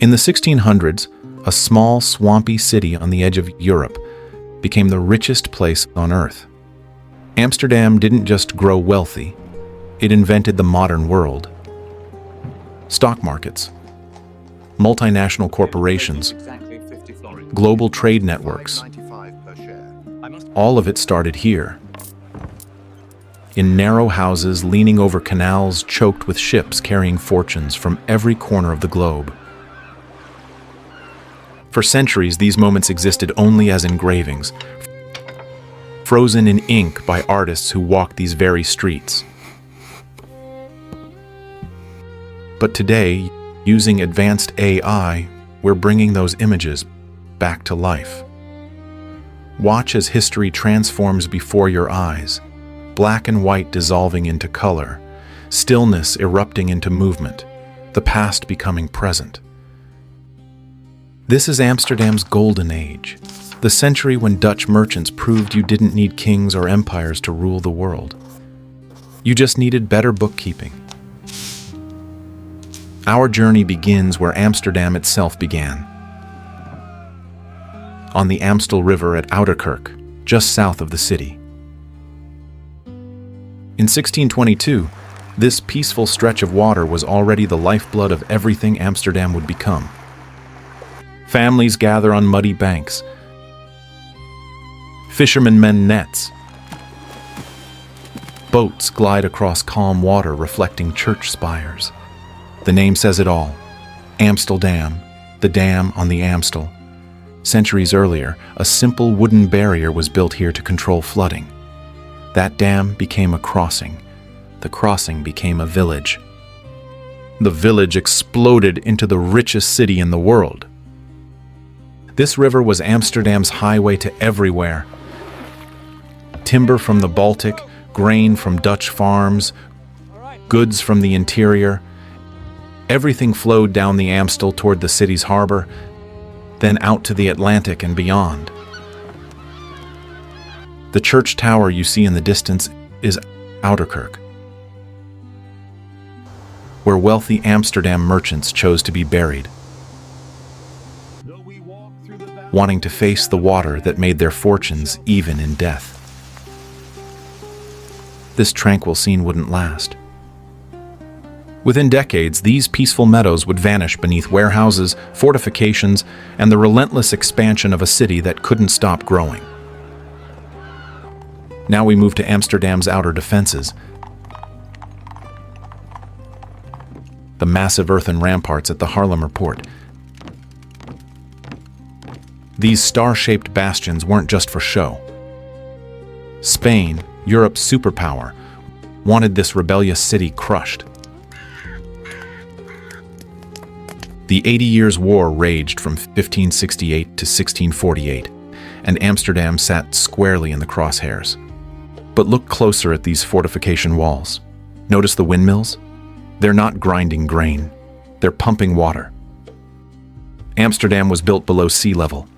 In the 1600s, a small, swampy city on the edge of Europe became the richest place on Earth. Amsterdam didn't just grow wealthy, it invented the modern world. Stock markets, multinational corporations, global trade networks, all of it started here. In narrow houses leaning over canals choked with ships carrying fortunes from every corner of the globe. For centuries, these moments existed only as engravings, frozen in ink by artists who walked these very streets. But today, using advanced AI, we're bringing those images back to life. Watch as history transforms before your eyes, black and white dissolving into color, stillness erupting into movement, the past becoming present. This is Amsterdam's Golden Age, the century when Dutch merchants proved you didn't need kings or empires to rule the world. You just needed better bookkeeping. Our journey begins where Amsterdam itself began, on the Amstel River at Ouderkerk, just south of the city. In 1622, this peaceful stretch of water was already the lifeblood of everything Amsterdam would become. Families gather on muddy banks. Fishermen mend nets. Boats glide across calm water reflecting church spires. The name says it all. Amsterdam, the dam on the Amstel. Centuries earlier, a simple wooden barrier was built here to control flooding. That dam became a crossing. The crossing became a village. The village exploded into the richest city in the world. This river was Amsterdam's highway to everywhere. Timber from the Baltic, grain from Dutch farms, goods from the interior. Everything flowed down the Amstel toward the city's harbor, then out to the Atlantic and beyond. The church tower you see in the distance is Ouderkerk, where wealthy Amsterdam merchants chose to be buried, wanting to face the water that made their fortunes even in death. This tranquil scene wouldn't last. Within decades, these peaceful meadows would vanish beneath warehouses, fortifications, and the relentless expansion of a city that couldn't stop growing. Now we move to Amsterdam's outer defenses. The massive earthen ramparts at the Haarlemmer port. These star-shaped bastions weren't just for show. Spain, Europe's superpower, wanted this rebellious city crushed. The 80 Years' War raged from 1568 to 1648, and Amsterdam sat squarely in the crosshairs. But look closer at these fortification walls. Notice the windmills? They're not grinding grain. They're pumping water. Amsterdam was built below sea level.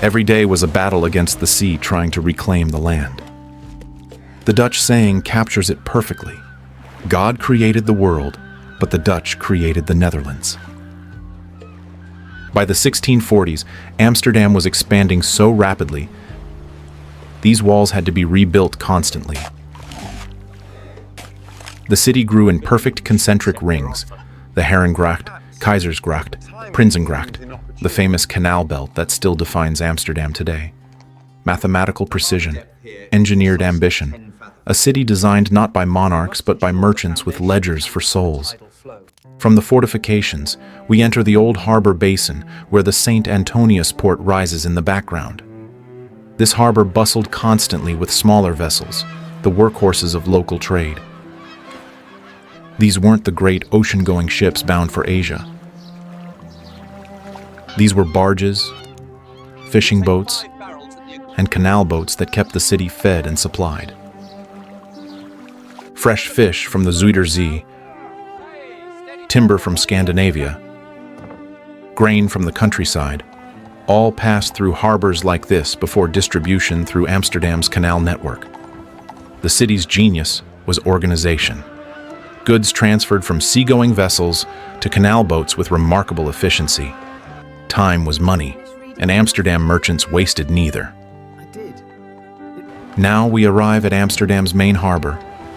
Every day was a battle against the sea trying to reclaim the land. The Dutch saying captures it perfectly. God created the world, but the Dutch created the Netherlands. By the 1640s, Amsterdam was expanding so rapidly, these walls had to be rebuilt constantly. The city grew in perfect concentric rings, the Herengracht, Keizersgracht, Prinsengracht, the famous canal belt that still defines Amsterdam today. Mathematical precision, engineered ambition, a city designed not by monarchs but by merchants with ledgers for souls. From the fortifications, we enter the old harbor basin where the St. Antonius port rises in the background. This harbor bustled constantly with smaller vessels, the workhorses of local trade. These weren't the great ocean-going ships bound for Asia. These were barges, fishing boats, and canal boats that kept the city fed and supplied. Fresh fish from the Zuiderzee, timber from Scandinavia, grain from the countryside, all passed through harbors like this before distribution through Amsterdam's canal network. The city's genius was organization. Goods transferred from seagoing vessels to canal boats with remarkable efficiency. Time was money, and Amsterdam merchants wasted neither. Now we arrive at Amsterdam's main harbor,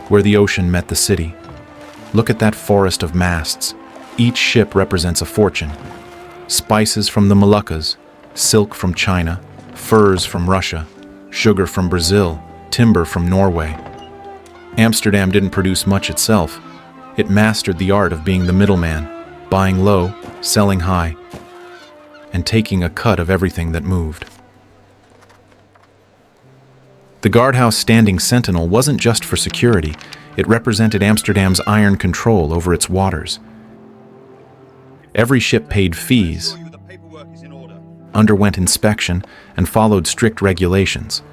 where the ocean met the city. Look at that forest of masts. Each ship represents a fortune. Spices from the Moluccas, silk from China, furs from Russia, sugar from Brazil, timber from Norway. Amsterdam didn't produce much itself. It mastered the art of being the middleman, buying low, selling high, and taking a cut of everything that moved. The guardhouse standing sentinel wasn't just for security, it represented Amsterdam's iron control over its waters. Every ship paid fees, underwent inspection, and followed strict regulations.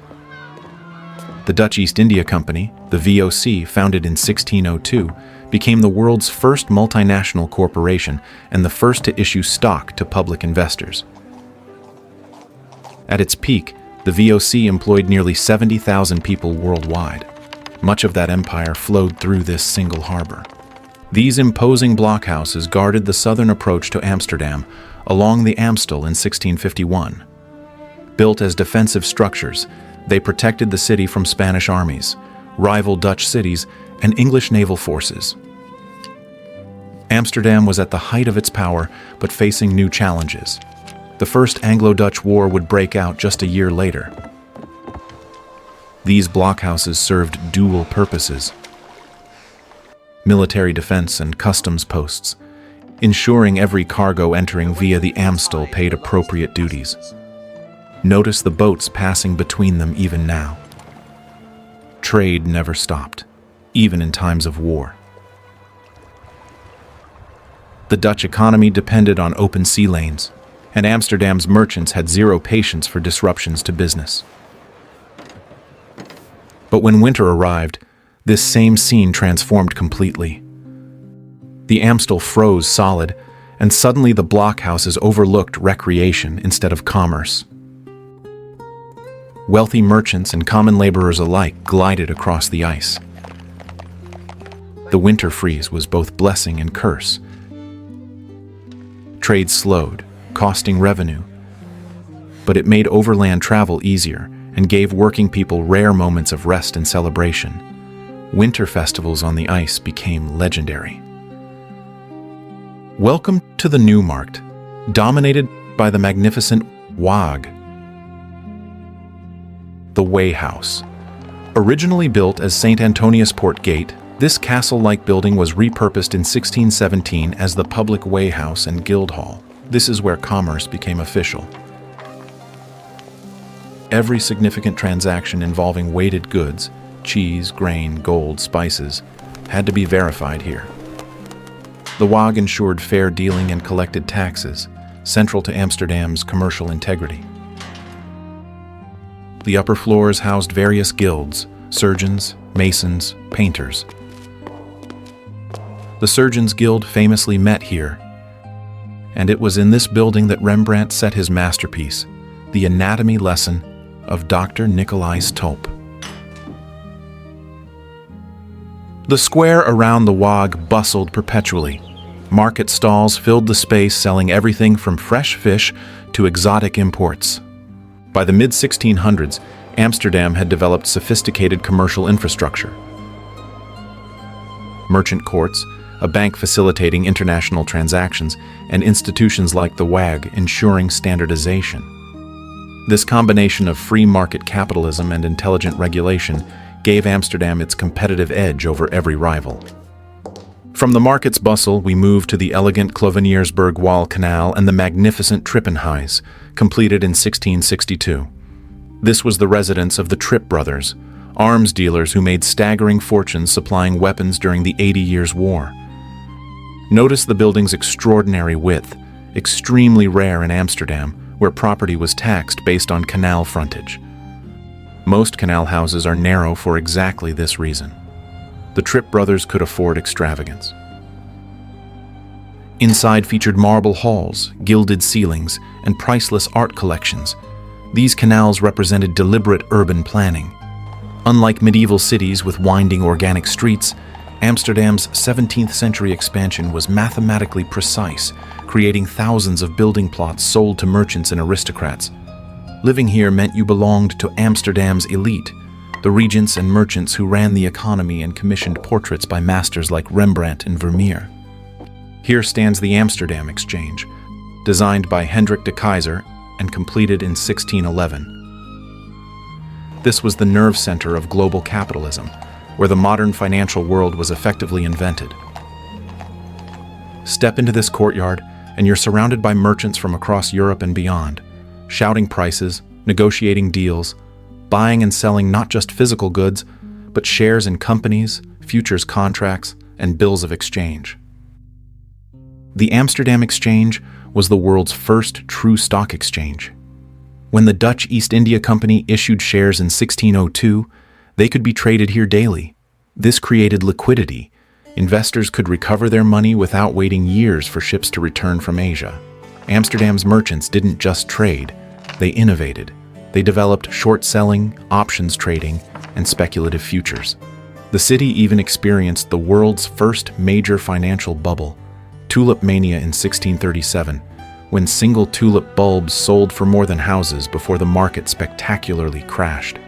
The Dutch East India Company, the VOC, founded in 1602, became the world's first multinational corporation and the first to issue stock to public investors. At its peak, the VOC employed nearly 70,000 people worldwide. Much of that empire flowed through this single harbor. These imposing blockhouses guarded the southern approach to Amsterdam along the Amstel in 1651. Built as defensive structures, they protected the city from Spanish armies, rival Dutch cities, and English naval forces. Amsterdam was at the height of its power, but facing new challenges. The First Anglo-Dutch War would break out just a year later. These blockhouses served dual purposes: military defense and customs posts, ensuring every cargo entering via the Amstel paid appropriate duties. Notice the boats passing between them even now. Trade never stopped, even in times of war. The Dutch economy depended on open sea lanes, and Amsterdam's merchants had zero patience for disruptions to business. But when winter arrived, this same scene transformed completely. The Amstel froze solid, and suddenly the blockhouses overlooked recreation instead of commerce. Wealthy merchants and common laborers alike glided across the ice. The winter freeze was both blessing and curse. Trade slowed, costing revenue, but it made overland travel easier and gave working people rare moments of rest and celebration. Winter festivals on the ice became legendary. Welcome to the New Markt, dominated by the magnificent Waag. The Way House. Originally built as St. Antonius Port Gate, this castle-like building was repurposed in 1617 as the public Way House and Guild Hall. This is where commerce became official. Every significant transaction involving weighted goods, cheese, grain, gold, spices, had to be verified here. The Waag ensured fair dealing and collected taxes, central to Amsterdam's commercial integrity. The upper floors housed various guilds, surgeons, masons, painters. The Surgeons' Guild famously met here, and it was in this building that Rembrandt set his masterpiece, the anatomy lesson of Dr. Nicolaes Tulp. The square around the Waag bustled perpetually. Market stalls filled the space, selling everything from fresh fish to exotic imports. By the mid-1600s, Amsterdam had developed sophisticated commercial infrastructure. Merchant courts, a bank facilitating international transactions, and institutions like the Waag ensuring standardization. This combination of free market capitalism and intelligent regulation gave Amsterdam its competitive edge over every rival. From the market's bustle, we move to the elegant Cloveniersburg Wall Canal and the magnificent Trippenhuis, completed in 1662. This was the residence of the Tripp brothers, arms dealers who made staggering fortunes supplying weapons during the 80 Years' War. Notice the building's extraordinary width, extremely rare in Amsterdam, where property was taxed based on canal frontage. Most canal houses are narrow for exactly this reason. The Tripp brothers could afford extravagance. Inside featured marble halls, gilded ceilings, and priceless art collections. These canals represented deliberate urban planning. Unlike medieval cities with winding organic streets, Amsterdam's 17th century expansion was mathematically precise, creating thousands of building plots sold to merchants and aristocrats. Living here meant you belonged to Amsterdam's elite, the regents and merchants who ran the economy and commissioned portraits by masters like Rembrandt and Vermeer. Here stands the Amsterdam Exchange, designed by Hendrik de Keyser and completed in 1611. This was the nerve center of global capitalism, where the modern financial world was effectively invented. Step into this courtyard, and you're surrounded by merchants from across Europe and beyond, shouting prices, negotiating deals, buying and selling not just physical goods, but shares in companies, futures contracts, and bills of exchange. The Amsterdam Exchange was the world's first true stock exchange. When the Dutch East India Company issued shares in 1602, they could be traded here daily. This created liquidity. Investors could recover their money without waiting years for ships to return from Asia. Amsterdam's merchants didn't just trade, they innovated. They developed short selling, options trading, and speculative futures. The city even experienced the world's first major financial bubble, tulip mania in 1637, when single tulip bulbs sold for more than houses before the market spectacularly crashed.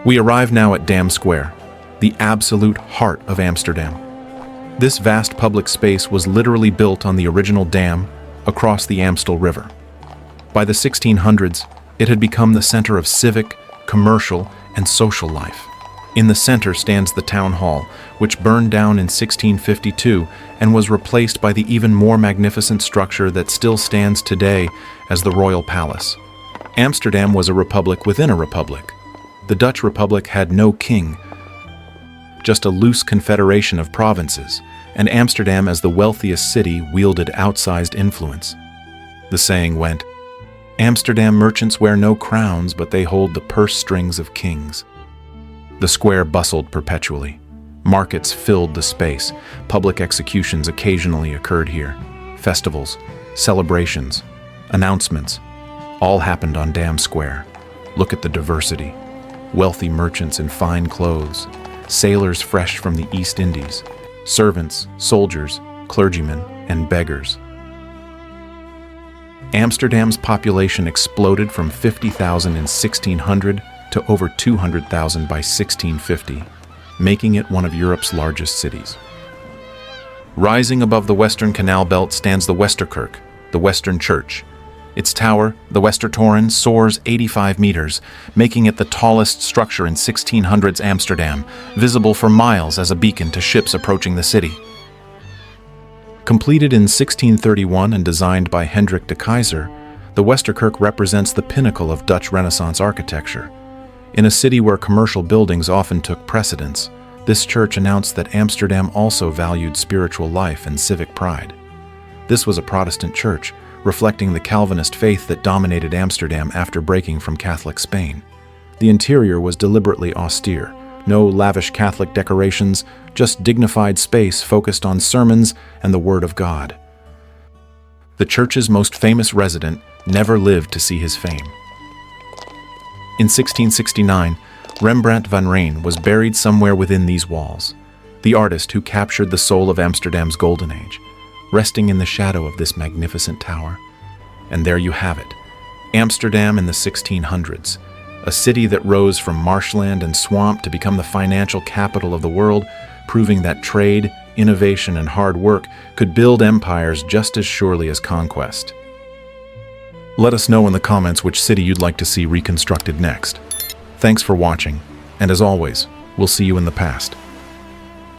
We arrive now at Dam Square, the absolute heart of Amsterdam. This vast public space was literally built on the original dam across the Amstel River. By the 1600s, it had become the center of civic, commercial, and social life. In the center stands the town hall, which burned down in 1652 and was replaced by the even more magnificent structure that still stands today as the Royal Palace. Amsterdam was a republic within a republic. The Dutch Republic had no king, just a loose confederation of provinces, and Amsterdam, as the wealthiest city, wielded outsized influence. The saying went, "Amsterdam merchants wear no crowns, but they hold the purse strings of kings." The square bustled perpetually. Markets filled the space. Public executions occasionally occurred here. Festivals, celebrations, announcements, all happened on Dam Square. Look at the diversity. Wealthy merchants in fine clothes, sailors fresh from the East Indies, servants, soldiers, clergymen, and beggars. Amsterdam's population exploded from 50,000 in 1600 to over 200,000 by 1650, making it one of Europe's largest cities. Rising above the Western Canal Belt stands the Westerkerk, the Western Church. Its tower, the Westertoren, soars 85 meters, making it the tallest structure in 1600s Amsterdam, visible for miles as a beacon to ships approaching the city. Completed in 1631 and designed by Hendrik de Keyser, the Westerkerk represents the pinnacle of Dutch Renaissance architecture. In a city where commercial buildings often took precedence, this church announced that Amsterdam also valued spiritual life and civic pride. This was a Protestant church, reflecting the Calvinist faith that dominated Amsterdam after breaking from Catholic Spain. The interior was deliberately austere. No lavish Catholic decorations, just dignified space focused on sermons and the Word of God. The church's most famous resident never lived to see his fame. In 1669, Rembrandt van Rijn was buried somewhere within these walls, the artist who captured the soul of Amsterdam's Golden Age, resting in the shadow of this magnificent tower. And there you have it, Amsterdam in the 1600s, a city that rose from marshland and swamp to become the financial capital of the world, proving that trade, innovation, and hard work could build empires just as surely as conquest. Let us know in the comments which city you'd like to see reconstructed next. Thanks for watching, and as always, we'll see you in the past.